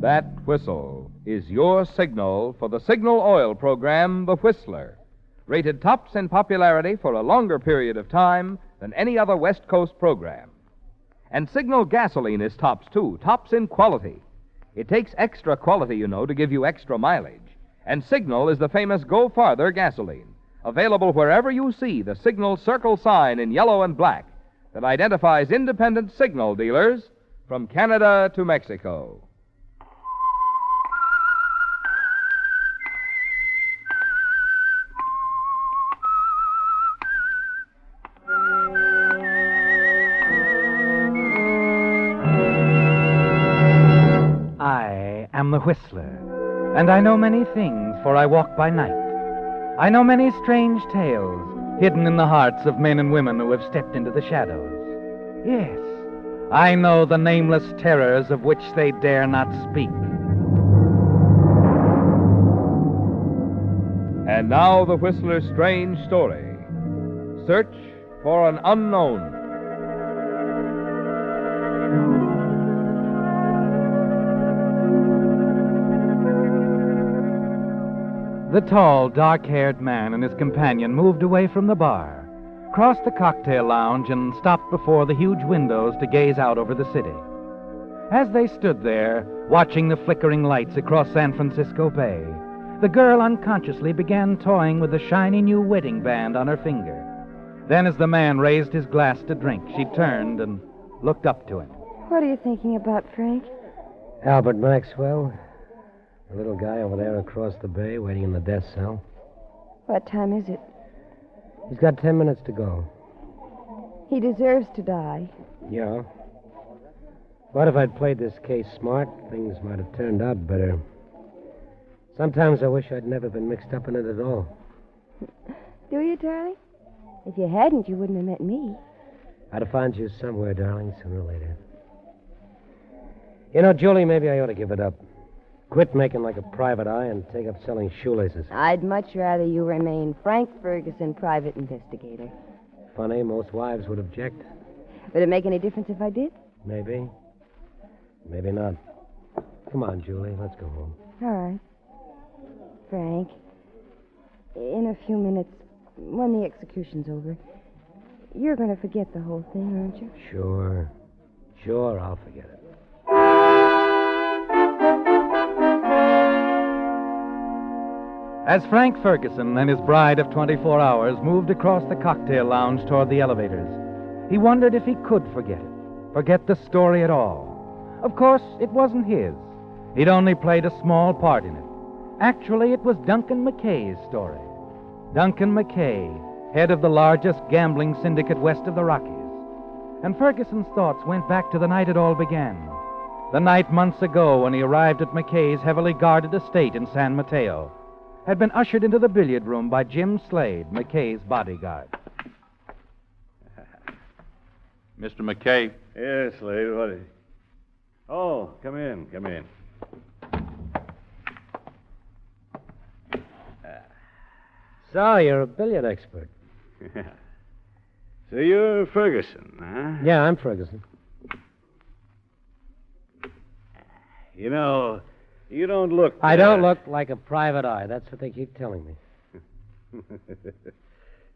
That whistle is your signal for the Signal Oil program, The Whistler, rated tops in popularity for a longer period of time than any other West Coast program. And Signal gasoline is tops, too, tops in quality. It takes extra quality, to give you extra mileage. And Signal is the famous Go Farther gasoline, available wherever you see the Signal circle sign in yellow and black that identifies independent signal dealers from Canada to Mexico. I am the Whistler, and I know many things, for I walk by night. I know many strange tales hidden in the hearts of men and women who have stepped into the shadows. Yes, I know the nameless terrors of which they dare not speak. And now the Whistler's strange story. Search for an Unknown. The tall, dark-haired man and his companion moved away from the bar, crossed the cocktail lounge, and stopped before the huge windows to gaze out over the city. As they stood there, watching the flickering lights across San Francisco Bay, the girl unconsciously began toying with the shiny new wedding band on her finger. Then, as the man raised his glass to drink, she turned and looked up to him. What are you thinking about, Frank? Albert Maxwell. The little guy over there across the bay waiting in the death cell. What time is it? He's got 10 minutes to go. He deserves to die. Yeah. But if I'd played this case smart, things might have turned out better. Sometimes I wish I'd never been mixed up in it at all. Do you, darling? If you hadn't, you wouldn't have met me. I'd have found you somewhere, darling, sooner or later. Julie, maybe I ought to give it up. Quit making like a private eye and take up selling shoelaces. I'd much rather you remain Frank Ferguson, private investigator. Funny, most wives would object. Would it make any difference if I did? Maybe. Maybe not. Come on, Julie, let's go home. All right. Frank, in a few minutes, when the execution's over, you're going to forget the whole thing, aren't you? Sure. Sure, I'll forget it. As Frank Ferguson and his bride of 24 hours moved across the cocktail lounge toward the elevators, he wondered if he could forget the story at all. Of course, it wasn't his. He'd only played a small part in it. Actually, it was Duncan McKay's story. Duncan McKay, head of the largest gambling syndicate west of the Rockies. And Ferguson's thoughts went back to the night it all began. The night months ago when he arrived at McKay's heavily guarded estate in San Mateo, had been ushered into the billiard room by Jim Slade, McKay's bodyguard. Mr. McKay? Yes, Slade, what is... Oh, come in. So, you're a billiard expert. So you're Ferguson, huh? Yeah, I'm Ferguson. You know, you don't look... I don't look like a private eye. That's what they keep telling me.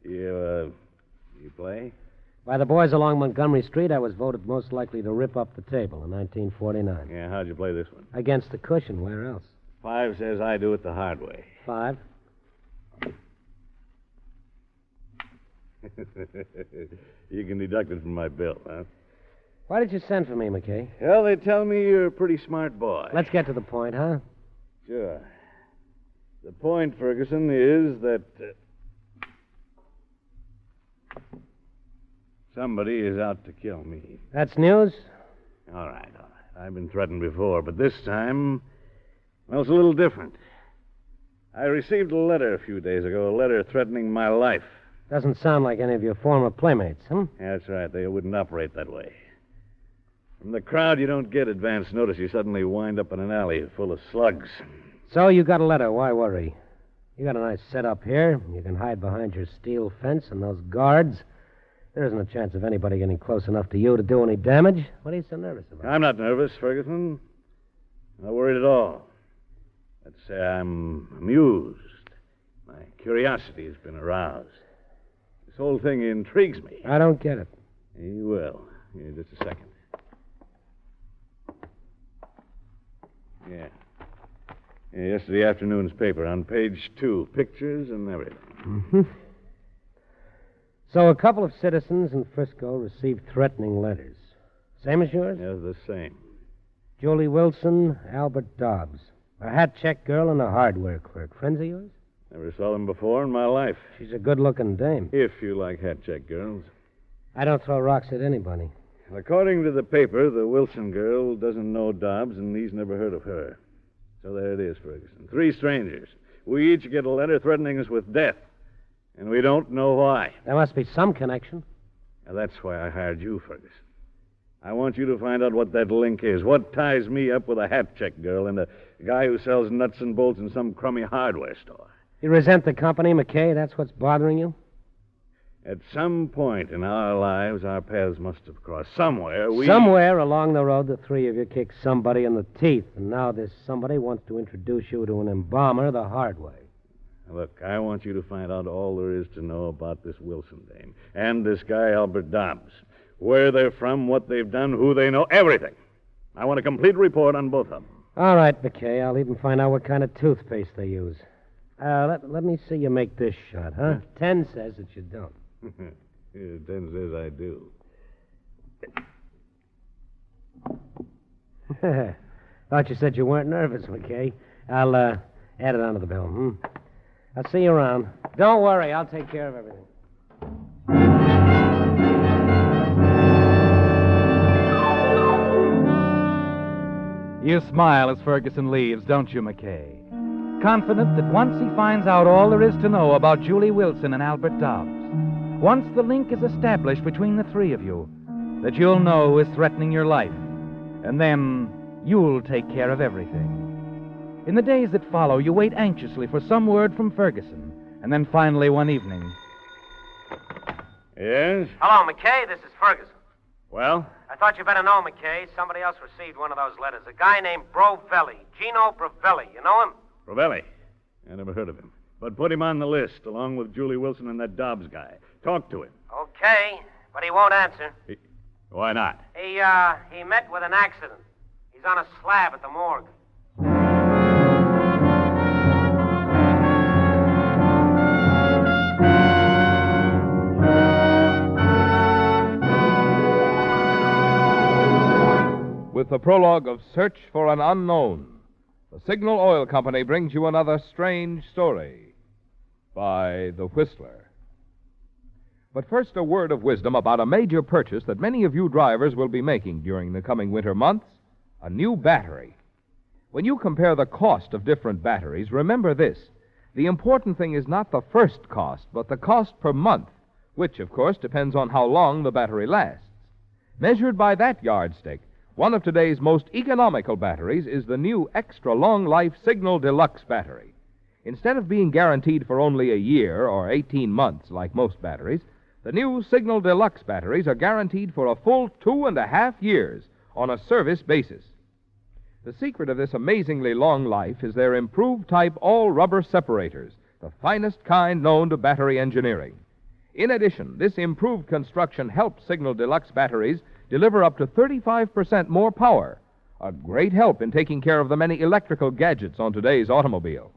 You play? By the boys along Montgomery Street, I was voted most likely to rip up the table in 1949. Yeah, how'd you play this one? Against the cushion. Where else? 5 says I do it the hard way. 5. You can deduct it from my bill, huh? Why did you send for me, McKay? Well, they tell me you're a pretty smart boy. Let's get to the point, huh? Sure. The point, Ferguson, is that somebody is out to kill me. That's news? All right. I've been threatened before, but this time, well, it's a little different. I received a letter a few days ago, a letter threatening my life. Doesn't sound like any of your former playmates, huh? Yeah, that's right. They wouldn't operate that way. From the crowd, you don't get advance notice. You suddenly wind up in an alley full of slugs. So you got a letter. Why worry? You got a nice setup here. You can hide behind your steel fence and those guards. There isn't a chance of anybody getting close enough to you to do any damage. What are you so nervous about? I'm not nervous, Ferguson. Not worried at all. Let's say I'm amused. My curiosity has been aroused. This whole thing intrigues me. I don't get it. You will. Here, just a second. Yeah. Yesterday afternoon's paper on page 2. Pictures and everything. Mm-hmm. So a couple of citizens in Frisco received threatening letters. Same as yours? Yes, the same. Julie Wilson, Albert Dobbs. A hat-check girl and a hardware clerk. Friends of yours? Never saw them before in my life. She's a good-looking dame. If you like hat-check girls. I don't throw rocks at anybody. According to the paper, the Wilson girl doesn't know Dobbs, and he's never heard of her. So there it is, Ferguson. 3 strangers. We each get a letter threatening us with death, and we don't know why. There must be some connection. Now, that's why I hired you, Ferguson. I want you to find out what that link is. What ties me up with a hat-check girl and a guy who sells nuts and bolts in some crummy hardware store. You resent the company, McKay? That's what's bothering you? At some point in our lives, our paths must have crossed. Somewhere Somewhere along the road, the three of you kicked somebody in the teeth, and now this somebody wants to introduce you to an embalmer the hard way. Look, I want you to find out all there is to know about this Wilson dame and this guy, Albert Dobbs. Where they're from, what they've done, who they know, everything. I want a complete report on both of them. All right, McKay. I'll even find out what kind of toothpaste they use. Let me see you make this shot, huh? 10 says that you don't. 10 says I do. Thought you said you weren't nervous, McKay. I'll add it onto the bill, I'll see you around. Don't worry, I'll take care of everything. You smile as Ferguson leaves, don't you, McKay? Confident that once he finds out all there is to know about Julie Wilson and Albert Dobbs, once the link is established between the three of you, that you'll know is threatening your life, and then you'll take care of everything. In the days that follow, you wait anxiously for some word from Ferguson, and then finally one evening... Yes? Hello, McKay. This is Ferguson. Well? I thought you better know, McKay. Somebody else received one of those letters. A guy named Brovelli. Gino Brovelli. You know him? Rovelli. I never heard of him. But put him on the list, along with Julie Wilson and that Dobbs guy. Talk to him. Okay, but he won't answer. Why not? He met with an accident. He's on a slab at the morgue. With the prologue of Search for an Unknown, the Signal Oil Company brings you another strange story by The Whistler. But first, a word of wisdom about a major purchase that many of you drivers will be making during the coming winter months: a new battery. When you compare the cost of different batteries, remember this: the important thing is not the first cost, but the cost per month, which, of course, depends on how long the battery lasts. Measured by that yardstick, one of today's most economical batteries is the new extra long-life Signal Deluxe battery. Instead of being guaranteed for only a year or 18 months like most batteries, the new Signal Deluxe batteries are guaranteed for a full 2.5 years on a service basis. The secret of this amazingly long life is their improved type all-rubber separators, the finest kind known to battery engineering. In addition, this improved construction helps Signal Deluxe batteries deliver up to 35% more power, a great help in taking care of the many electrical gadgets on today's automobile.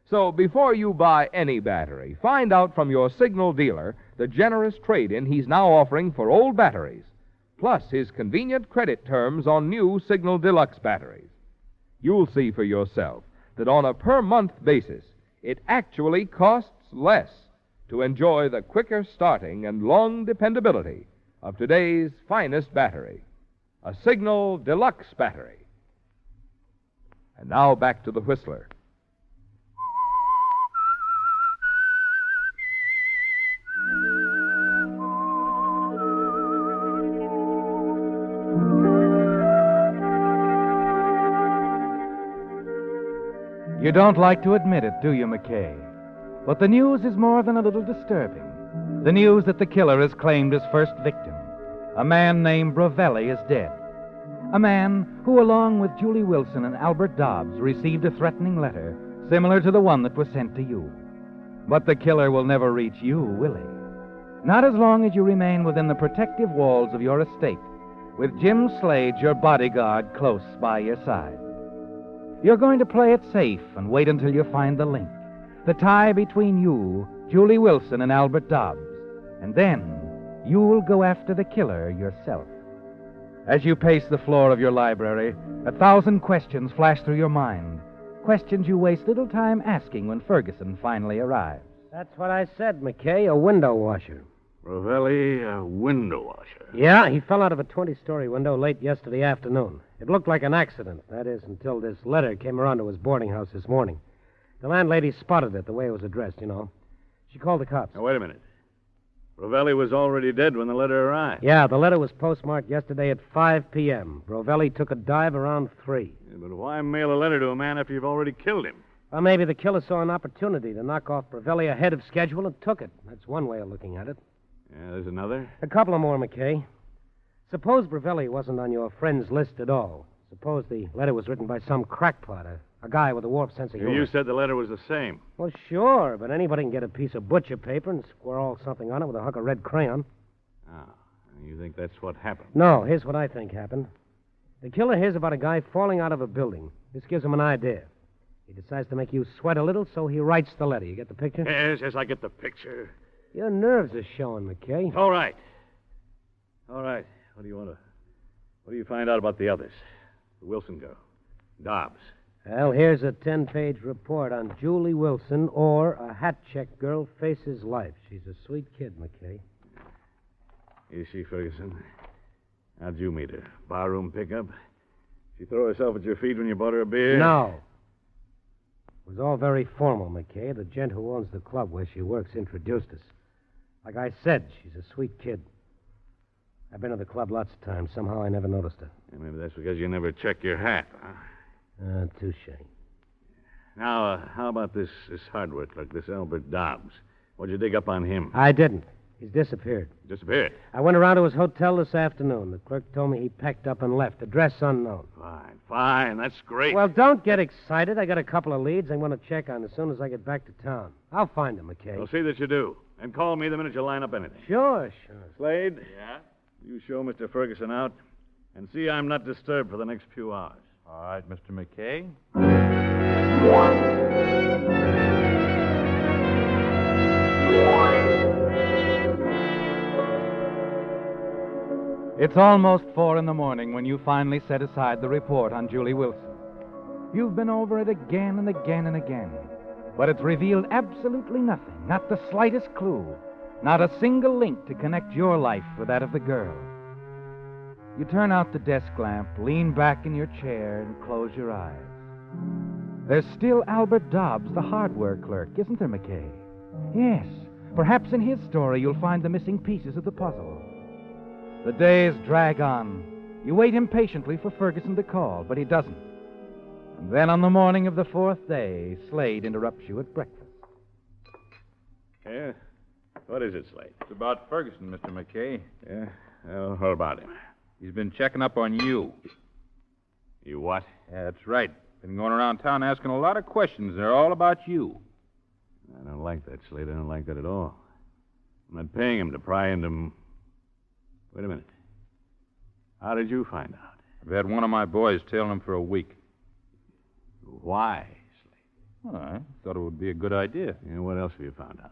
So before you buy any battery, find out from your Signal dealer the generous trade-in he's now offering for old batteries, plus his convenient credit terms on new Signal Deluxe batteries. You'll see for yourself that on a per-month basis, it actually costs less to enjoy the quicker starting and long dependability of today's finest battery, a Signal Deluxe battery. And now back to the Whistler. You don't like to admit it, do you, McKay? But the news is more than a little disturbing. The news that the killer has claimed his first victim. A man named Brovelli is dead. A man who, along with Julie Wilson and Albert Dobbs, received a threatening letter similar to the one that was sent to you. But the killer will never reach you, will he? Not as long as you remain within the protective walls of your estate, with Jim Slade, your bodyguard, close by your side. You're going to play it safe and wait until you find the link, the tie between you, Julie Wilson, and Albert Dobbs. And then you'll go after the killer yourself. As you pace the floor of your library, 1,000 questions flash through your mind. Questions you waste little time asking when Ferguson finally arrives. That's what I said, McKay, a window washer. Rovelli, a window washer. Yeah, he fell out of a 20-story window late yesterday afternoon. It looked like an accident, that is, until this letter came around to his boarding house this morning. The landlady spotted it the way it was addressed, you know. She called the cops. Now, wait a minute. Rovelli was already dead when the letter arrived. Yeah, the letter was postmarked yesterday at 5 p.m. Rovelli took a dive around 3. Yeah, but why mail a letter to a man after you've already killed him? Well, maybe the killer saw an opportunity to knock off Rovelli ahead of schedule and took it. That's one way of looking at it. Yeah, there's another. A couple of more, McKay. Suppose Rovelli wasn't on your friend's list at all. Suppose the letter was written by some crackpot, a guy with a warped sense of humor. You said the letter was the same. Well, sure, but anybody can get a piece of butcher paper and scrawl something on it with a hunk of red crayon. Ah, you think that's what happened? No, here's what I think happened. The killer hears about a guy falling out of a building. This gives him an idea. He decides to make you sweat a little, so he writes the letter. You get the picture? Yes, I get the picture. Your nerves are showing, McKay. All right. All right. What do you find out about the others? The Wilson girl. Dobbs. Well, here's a 10-page report on Julie Wilson, or a hat-check girl faces life. She's a sweet kid, McKay. Is she, Ferguson? How'd you meet her? Barroom pickup? She throw herself at your feet when you bought her a beer? No. It was all very formal, McKay. The gent who owns the club where she works introduced us. Like I said, she's a sweet kid. I've been to the club lots of times. Somehow I never noticed her. Yeah, maybe that's because you never check your hat, huh? Touche. Now, how about this hardware clerk, this Albert Dobbs? What'd you dig up on him? I didn't. He's disappeared. Disappeared? I went around to his hotel this afternoon. The clerk told me he packed up and left. Address unknown. Fine. That's great. Well, don't get excited. I got a couple of leads I'm going to check on as soon as I get back to town. I'll find them, McKay. I'll see that you do. And call me the minute you line up anything. Sure. Slade? Yeah? You show Mr. Ferguson out and see I'm not disturbed for the next few hours. All right, Mr. McKay. It's almost 4 in the morning when you finally set aside the report on Julie Wilson. You've been over it again and again and again, but it's revealed absolutely nothing, not the slightest clue, not a single link to connect your life with that of the girl. You turn out the desk lamp, lean back in your chair, and close your eyes. There's still Albert Dobbs, the hardware clerk, isn't there, McKay? Yes. Perhaps in his story you'll find the missing pieces of the puzzle. The days drag on. You wait impatiently for Ferguson to call, but he doesn't. And then on the morning of the 4th day, Slade interrupts you at breakfast. Yeah? What is it, Slade? It's about Ferguson, Mr. McKay. Yeah? Well, what about him? He's been checking up on you. You what? Yeah, that's right. Been going around town asking a lot of questions. They're all about you. I don't like that, Slade. I don't like that at all. I'm not paying him to pry into... Wait a minute. How did you find out? I've had one of my boys tailing him for a week. Why, Slade? Well, I thought it would be a good idea. Yeah, what else have you found out?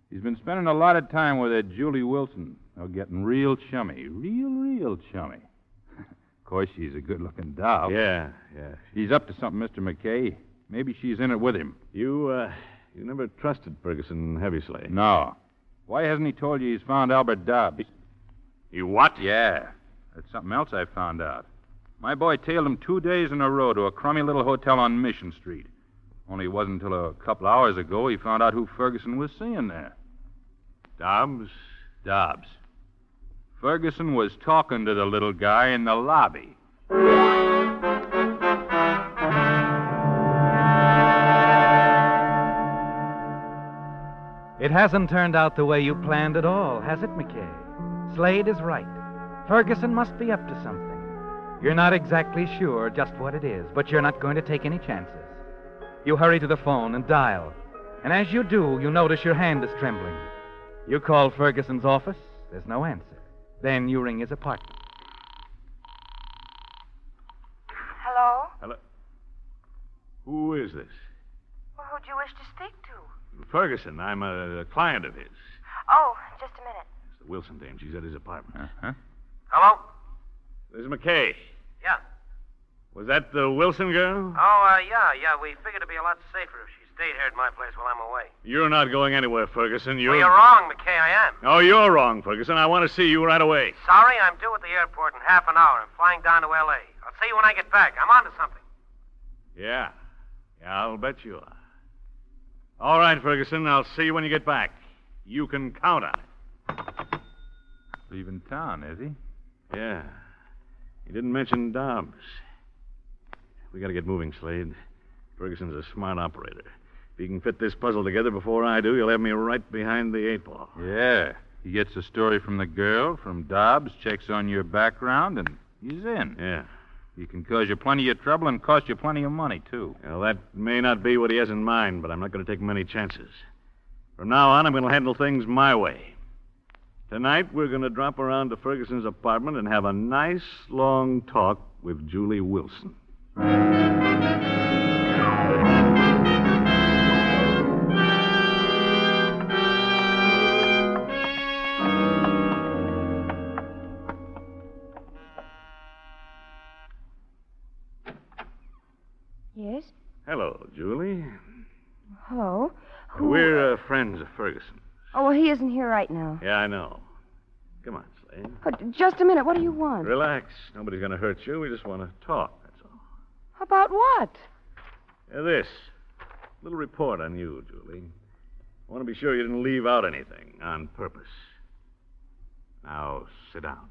He's been spending a lot of time with that Julie Wilson. They're getting real chummy. Real chummy. Of course, she's a good-looking doll. Yeah. He's up to something, Mr. McKay. Maybe she's in it with him. You never trusted Ferguson, have you, Slade? No. Why hasn't he told you he's found Albert Dobbs? You what? Yeah. That's something else I found out. My boy tailed him 2 days in a row to a crummy little hotel on Mission Street. Only it wasn't until a couple hours ago he found out who Ferguson was seeing there. Dobbs? Dobbs. Ferguson was talking to the little guy in the lobby. It hasn't turned out the way you planned at all, has it, McKay? Slade is right. Ferguson must be up to something. You're not exactly sure just what it is, but you're not going to take any chances. You hurry to the phone and dial. And as you do, you notice your hand is trembling. You call Ferguson's office. There's no answer. Then you ring his apartment. Hello? Hello? Who is this? Well, who'd you wish to speak to? Ferguson. I'm a client of his. Oh, just a minute. It's the Wilson dame. She's at his apartment. Uh-huh. Hello? This is McKay. Yeah. Was that the Wilson girl? Oh, yeah. We figured it'd be a lot safer if she stayed here at my place while I'm away. You're not going anywhere, Ferguson. Well, you're wrong, McKay. I am. Oh, you're wrong, Ferguson. I want to see you right away. Sorry, I'm due at the airport in half an hour. I'm flying down to L.A. I'll see you when I get back. I'm on to something. Yeah. Yeah, I'll bet you are. All right, Ferguson. I'll see you when you get back. You can count on it. Leaving town, is he? Yeah. He didn't mention Dobbs. We got to get moving, Slade. Ferguson's a smart operator. If he can fit this puzzle together before I do, he'll have me right behind the 8-ball. Yeah. He gets the story from the girl, from Dobbs, checks on your background, and he's in. Yeah. He can cause you plenty of trouble and cost you plenty of money, too. Well, that may not be what he has in mind, but I'm not going to take many chances. From now on, I'm going to handle things my way. Tonight, we're going to drop around to Ferguson's apartment and have a nice, long talk with Julie Wilson. Yes? Hello, Julie. Hello? Who... We're friends of Ferguson. Oh, well, he isn't here right now. Yeah, I know. Come on, Slade. But just a minute. What do you want? Relax. Nobody's going to hurt you. We just want to talk, that's all. About what? This. Little report on you, Julie. I want to be sure you didn't leave out anything on purpose. Now, sit down.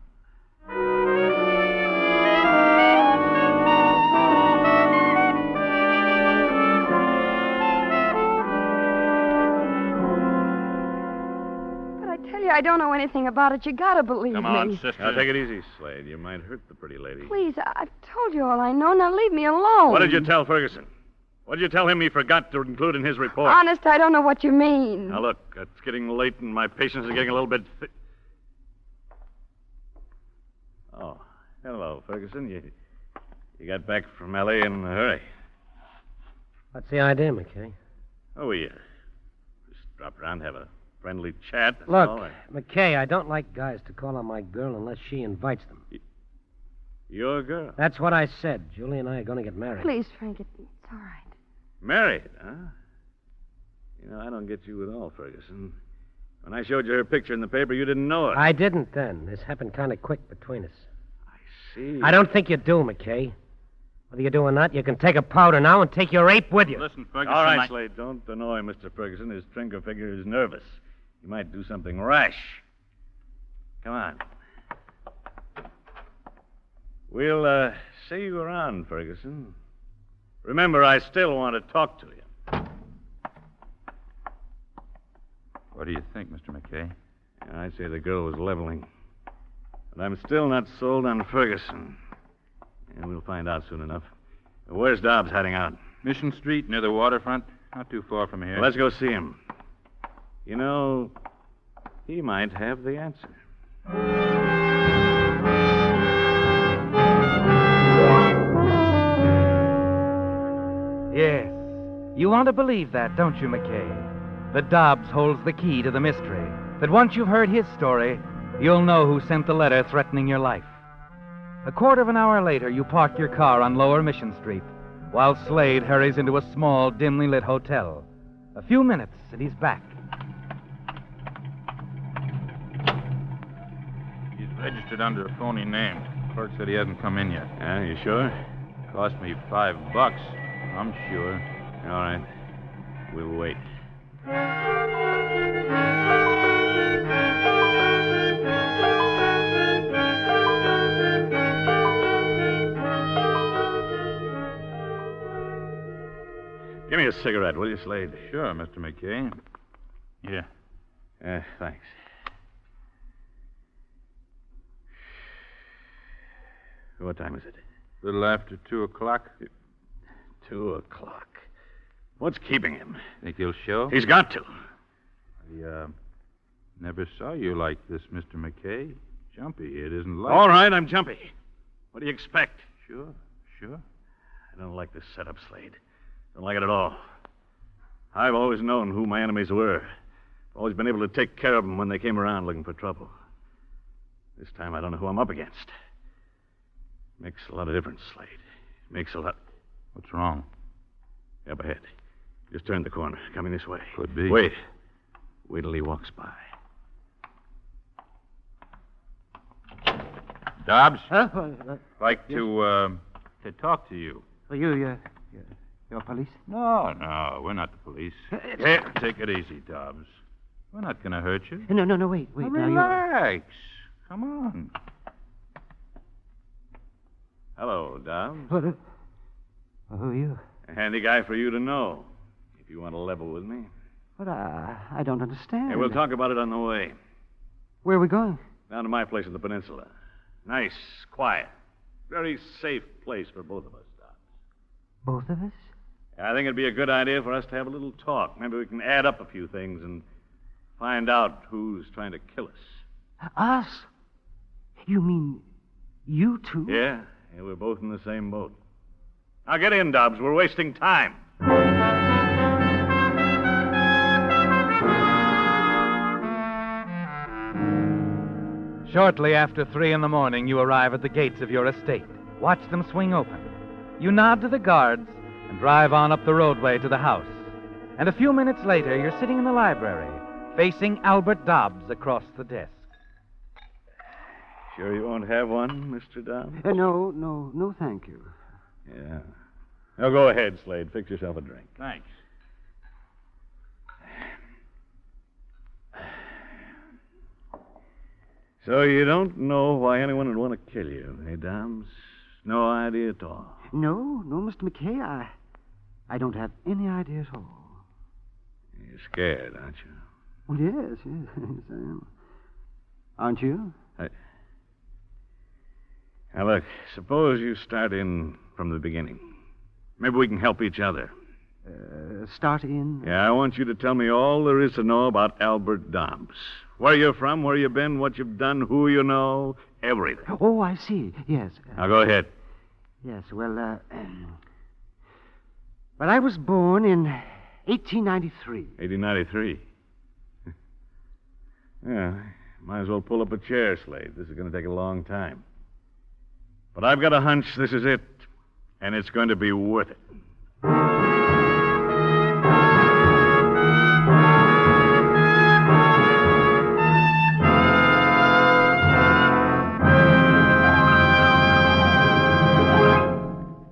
I don't know anything about it. You gotta believe Come me. on, sister. Now, take it easy, Slade. You might hurt the pretty lady. Please, I've told you all I know. Now leave me alone. What did you tell Ferguson? What did you tell him he forgot to include in his report? Honest, I don't know what you mean. Now, look, it's getting late and my patience is getting a little bit... Oh, hello, Ferguson. You got back from L.A. in a hurry. What's the idea, McKay? Oh, we just dropped around, have a friendly chat. That's Look, all. McKay, I don't like guys to call on my girl unless she invites them. Your girl? That's what I said. Julie and I are going to get married. Please, Frank, it's all right. Married, huh? You know, I don't get you at all, Ferguson. When I showed you her picture in the paper, you didn't know it. I didn't then. This happened kind of quick between us. I see. I don't think you do, McKay. Whether you do or not, you can take a powder now and take your ape with you. Listen, Ferguson. All right, Slade, don't annoy Mr. Ferguson. His trinker figure is nervous. He might do something rash. Come on. We'll see you around, Ferguson. Remember, I still want to talk to you. What do you think, Mr. McKay? I'd say the girl was leveling. But I'm still not sold on Ferguson. And we'll find out soon enough. Where's Dobbs hiding out? Mission Street, near the waterfront. Not too far from here. Well, let's go see him. You know, he might have the answer. Yes. You want to believe that, don't you, McKay? That Dobbs holds the key to the mystery. That once you've heard his story, you'll know who sent the letter threatening your life. A quarter of an hour later, you park your car on Lower Mission Street, while Slade hurries into a small, dimly lit hotel. A few minutes, and he's back. He's registered under a phony name. The clerk said he hasn't come in yet. Yeah, you sure? Cost me $5. I'm sure. All right. We'll wait. Give me a cigarette, will you, Slade? Sure, Mr. McKay. Yeah. Thanks. What time is it? A little after 2 o'clock. 2 o'clock. What's keeping him? Think he'll show? He's got to. I never saw you like this, Mr. McKay. Jumpy. It isn't like... All right, I'm jumpy. What do you expect? Sure. I don't like this setup, Slade. Don't like it at all. I've always known who my enemies were. Always been able to take care of them when they came around looking for trouble. This time I don't know who I'm up against. Makes a lot of difference, Slade. Makes a lot... What's wrong? Up ahead. Just turned the corner. Coming this way. Could be. Wait till he walks by. Dobbs? Huh? Like to talk to you. Well, you're police? No, we're not the police. Here, take it easy, Dobbs. We're not going to hurt you. No, wait. Now, Now, relax. Come on. Hello, Dobbs. Who are you? A handy guy for you to know, if you want to level with me. But I don't understand. Hey, we'll talk about it on the way. Where are we going? Down to my place on the peninsula. Nice, quiet, very safe place for both of us, Dobbs. Both of us? I think it'd be a good idea for us to have a little talk. Maybe we can add up a few things and find out who's trying to kill us. Us? You mean you two? Yeah, we're both in the same boat. Now get in, Dobbs. We're wasting time. Shortly after 3 in the morning, you arrive at the gates of your estate. Watch them swing open. You nod to the guards and drive on up the roadway to the house. And a few minutes later, you're sitting in the library, facing Albert Dobbs across the desk. Sure you won't have one, Mr. Dobbs? No, thank you. Yeah. Now go ahead, Slade. Fix yourself a drink. Thanks. So you don't know why anyone would want to kill you, eh, Dobbs? No idea at all. No, Mr. McKay, I don't have any idea at all. You're scared, aren't you? Well, yes, I am. Aren't you? Now, look, suppose you start in from the beginning. Maybe we can help each other. Start in? Yeah, I want you to tell me all there is to know about Albert Dobbs. Where you're from, where you've been, what you've done, who you know, everything. Oh, I see. Yes. Now, go ahead. Yes, well, I was born in 1893. 1893. Yeah, might as well pull up a chair, Slade. This is going to take a long time. But I've got a hunch this is it, and it's going to be worth it.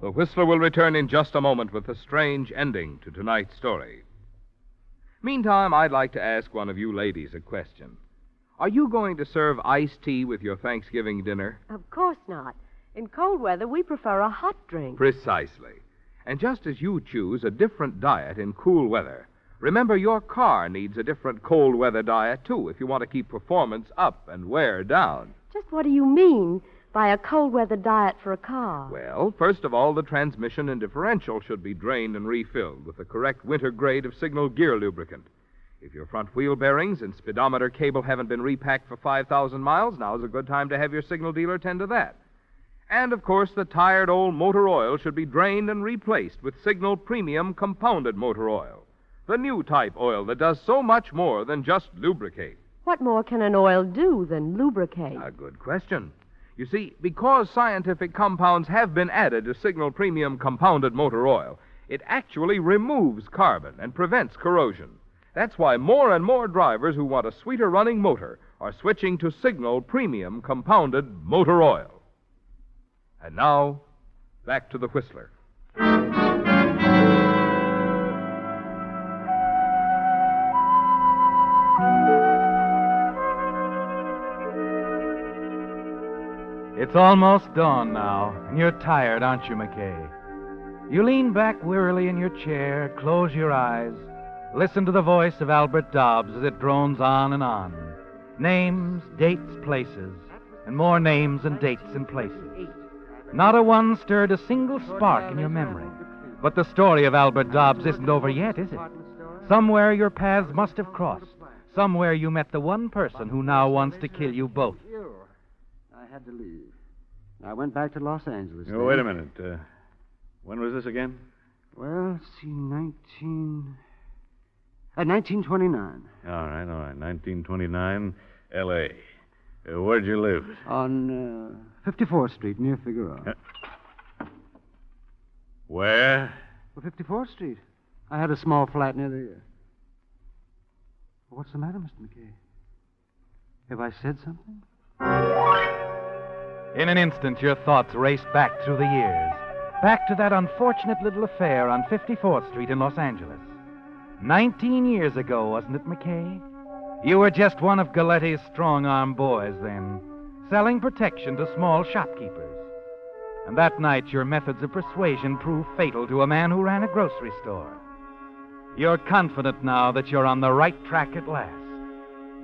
The Whistler will return in just a moment with a strange ending to tonight's story. Meantime, I'd like to ask one of you ladies a question. Are you going to serve iced tea with your Thanksgiving dinner? Of course not. In cold weather, we prefer a hot drink. Precisely. And just as you choose a different diet in cool weather, remember your car needs a different cold weather diet, too, if you want to keep performance up and wear down. Just what do you mean by a cold weather diet for a car? Well, first of all, the transmission and differential should be drained and refilled with the correct winter grade of signal gear lubricant. If your front wheel bearings and speedometer cable haven't been repacked for 5,000 miles, now's a good time to have your signal dealer tend to that. And, of course, the tired old motor oil should be drained and replaced with Signal Premium Compounded Motor Oil, the new type oil that does so much more than just lubricate. What more can an oil do than lubricate? A good question. You see, because scientific compounds have been added to Signal Premium Compounded Motor Oil, it actually removes carbon and prevents corrosion. That's why more and more drivers who want a sweeter running motor are switching to Signal Premium Compounded Motor Oil. And now, back to the Whistler. It's almost dawn now, and you're tired, aren't you, McKay? You lean back wearily in your chair, close your eyes, listen to the voice of Albert Dobbs as it drones on and on. Names, dates, places, and more names and dates and places. Not a one stirred a single spark in your memory. But the story of Albert Dobbs isn't over yet, is it? Somewhere your paths must have crossed. Somewhere you met the one person who now wants to kill you both. I had to leave. I went back to Los Angeles. Oh, wait a minute. When was this again? Well, let's see, 1929. All right. 1929, L.A. Where'd you live? On 54th Street, near Figueroa. Where? Well, 54th Street. I had a small flat near the... What's the matter, Mr. McKay? Have I said something? In an instant, your thoughts raced back through the years. Back to that unfortunate little affair on 54th Street in Los Angeles. 19 years ago, wasn't it, McKay? You were just one of Galetti's strong-arm boys then, selling protection to small shopkeepers. And that night, your methods of persuasion proved fatal to a man who ran a grocery store. You're confident now that you're on the right track at last.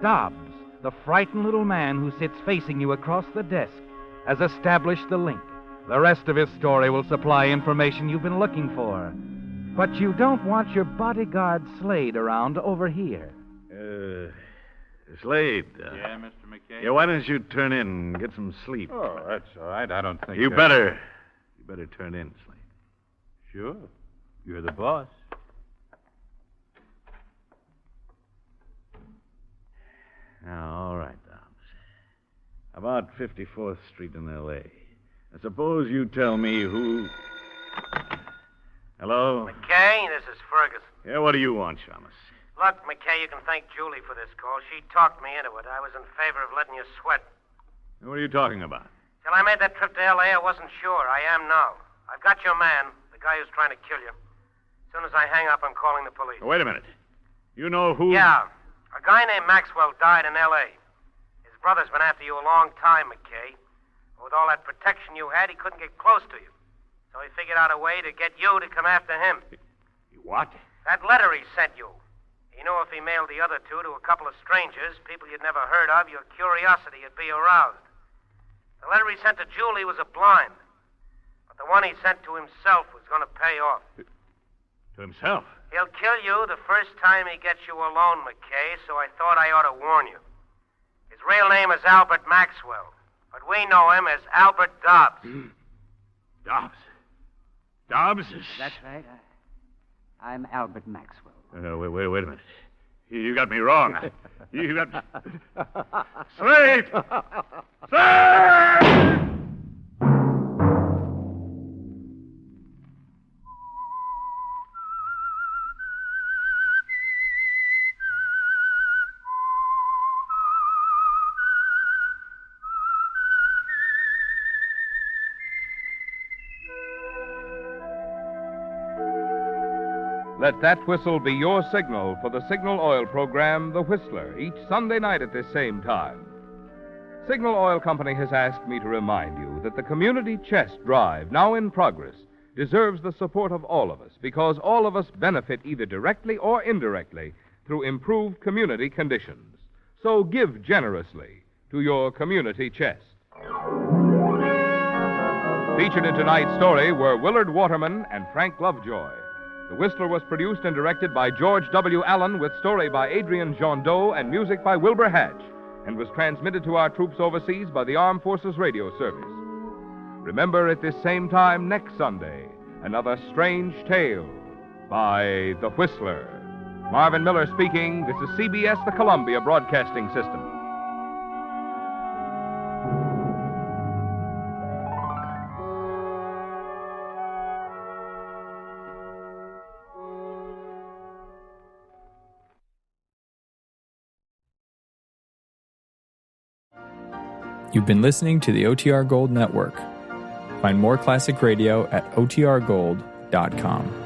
Dobbs, the frightened little man who sits facing you across the desk, has established the link. The rest of his story will supply information you've been looking for. But you don't want your bodyguard Slade around over here. Slade. Yeah, Mr. McKay? Yeah, why don't you turn in and get some sleep? Oh, that's all right. I don't think... You better turn in, Slade. Sure. You're the boss. Now, all right, Dobbs. About 54th Street in L.A. Now, suppose you tell me who... Hello? McKay, this is Ferguson. Yeah, what do you want, Shamus? Look, McKay, you can thank Julie for this call. She talked me into it. I was in favor of letting you sweat. What are you talking about? Till I made that trip to L.A., I wasn't sure. I am now. I've got your man, the guy who's trying to kill you. As soon as I hang up, I'm calling the police. Wait a minute. You know who... Yeah. A guy named Maxwell died in L.A. His brother's been after you a long time, McKay. With all that protection you had, he couldn't get close to you. So he figured out a way to get you to come after him. What? That letter he sent you. He knew if he mailed the other two to a couple of strangers, people you'd never heard of, your curiosity would be aroused. The letter he sent to Julie was a blind. But the one he sent to himself was going to pay off. To himself? He'll kill you the first time he gets you alone, McKay, so I thought I ought to warn you. His real name is Albert Maxwell, but we know him as Albert Dobbs. Dobbs? Dobbs? That's right. I'm Albert Maxwell. Wait a minute. You got me wrong. You got... Slade! Slade! Let that whistle be your signal for the Signal Oil program, The Whistler, each Sunday night at this same time. Signal Oil Company has asked me to remind you that the Community Chest Drive, now in progress, deserves the support of all of us because all of us benefit either directly or indirectly through improved community conditions. So give generously to your community chest. Featured in tonight's story were Willard Waterman and Frank Lovejoy. The Whistler was produced and directed by George W. Allen with story by Adrian Jondeau and music by Wilbur Hatch and was transmitted to our troops overseas by the Armed Forces Radio Service. Remember at this same time next Sunday, another strange tale by The Whistler. Marvin Miller speaking. This is CBS, the Columbia Broadcasting System. You've been listening to the OTR Gold Network. Find more classic radio at otrgold.com.